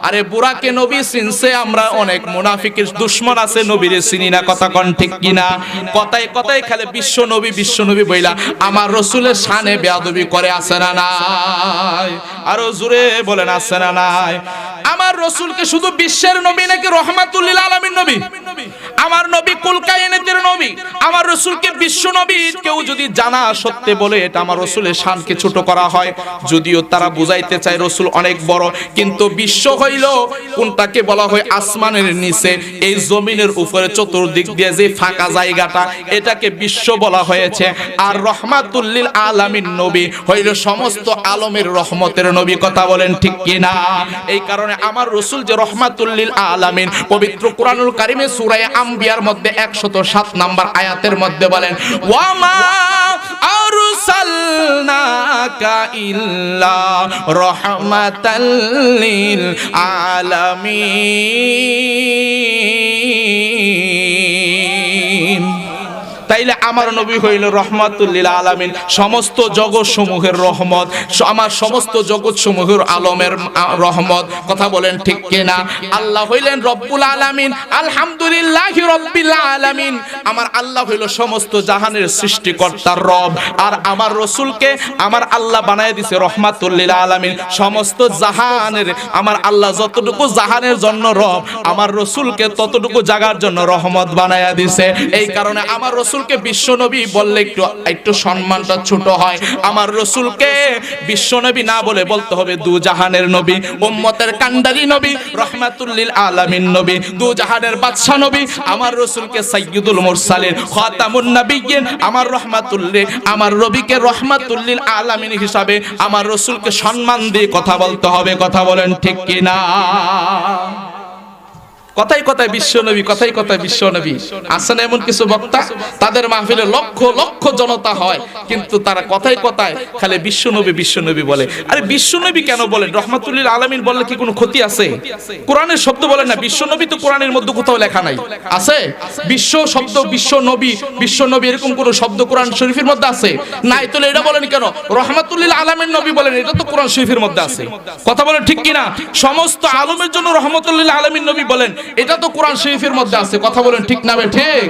আরে বুড়াকে নবী চিনছে, আমরা অনেক মুনাফিকের দুশমন আছে নবীরে চিনি না, কথা কোন ঠিক কিনা? কথায় কথায় খালি বিশ্ব নবী বইলা আমার রাসূলের শানে বেয়াদবি করে, আছে না নাই? আরো জোরে বলেন, আছে না নাই? আমার রাসূলকে শুধু বিশ্বের নবী নাকি রহমাতুল লিল আলামিন নবী? আমার নবী কুল কায়নাতের নবী, আমার রাসূলকে বিশ্ব নবী কেউ যদি জানা সত্যি বলে এটা আমার রাসূলের শানকে ছোট করা হয়। যদিও তারা বুঝাইতে চায় রাসূল অনেক বড়, কিন্তু বিশ্ব হইল কোনটাকে বলা হয় আসমানের নিচে এই জমিনের উপরে চতুর্দিক দিয়ে যে ফাঁকা জায়গাটা, এটাকে বিশ্ব বলা হয়েছে। আর রহমাতুল লিল আলামিন নবী হইল সমস্ত আলমের রহমতের নবী, কথা বলেন ঠিক কিনা? এই কারণে আমার রাসূল যে রহমাতুল লিল আলামিন, পবিত্র কোরআনুল কারীমে সূরা আম্বিয়ার মধ্যে 107 নম্বর আয়াতের মধ্যে বলেন, ওয়া মা আরসালনাকা ইল্লা রাহমাতাল লিল আলামিন। তাইলে আমার নবী হইল রহমাতুল লিল আলামিন, সমস্ত জগৎ সমূহের রহমত, আমার সমস্ত জগৎ সমূহের আলমের রহমত, কথা বলেন ঠিক কিনা? আল্লাহ হইলেন রব্বুল আলামিন, আলহামদুলিল্লাহি রব্বিল আলামিন। আমার আল্লাহ হইল সমস্ত জাহানের সৃষ্টিকর্তার রব, আর আমার রাসূলকে আমার আল্লাহ বানায় দিয়েছে রহমাতুল লিল আলামিন, সমস্ত জাহানের। আমার আল্লাহ যতটুকু জাহানের জন্য রব, আমার রাসূলকে ততটুকু জাগার জন্য রহমত বানায়া দিয়েছে। এই কারণে আমার রাসূলকে বিশ্ব নবী বললে একটু সম্মানটা ছোট হয়। আমার রাসূলকে বিশ্ব নবী না বলে বলতে হবে দু জাহানের নবী, উম্মতের কান্ডারি নবী, রহমাতুল লিল আলামিন নবী, দু জাহানের বাদশা নবী। আমার রাসূলকে সাইয়্যিদুল মুরসালিন, খাতামুন নবিয়্যিন, আমার আমার নবীকে রহমাতুল লিল আলামিন হিসাবে আমার রাসূলকে সম্মান দিয়ে কথা বলতে হবে, কথা বলেন ঠিক কিনা? কথাই কথায় বিশ্বনবী, কথাই কথায় বিশ্বনবী। আছে না এমন কিছু বক্তা, তাদের মাহফিলে লক্ষ লক্ষ জনতা হয়, কিন্তু তারা কথাই কথায় খালি বিশ্বনবী বলে। আরে বিশ্বনবী কেন বলেন? রহমাতুল লিল আলামিন বললে কি কোনো ক্ষতি আছে? কোরআনের শব্দ বলেন না, বিশ্বনবী তো কোরআনের মধ্যে কোথাও লেখা নাই। আছে বিশ্ব শব্দ, বিশ্বনবী এরকম কোন শব্দ কোরআন শরীফের মধ্যে আছে নাই? তাহলে এটা বলেন কেন রহমাতুল লিল আলামিন নবী বলেন? এটা তো কোরআন শরীফের মধ্যে আছে, কথা বলেন ঠিক কিনা? সমস্ত আলমের জন্য রহমাতুল লিল আলামিন নবী বলেন, এটা তো কোরআন শরীফের মধ্যে আছে, কথা বলেন ঠিক না? ঠিক।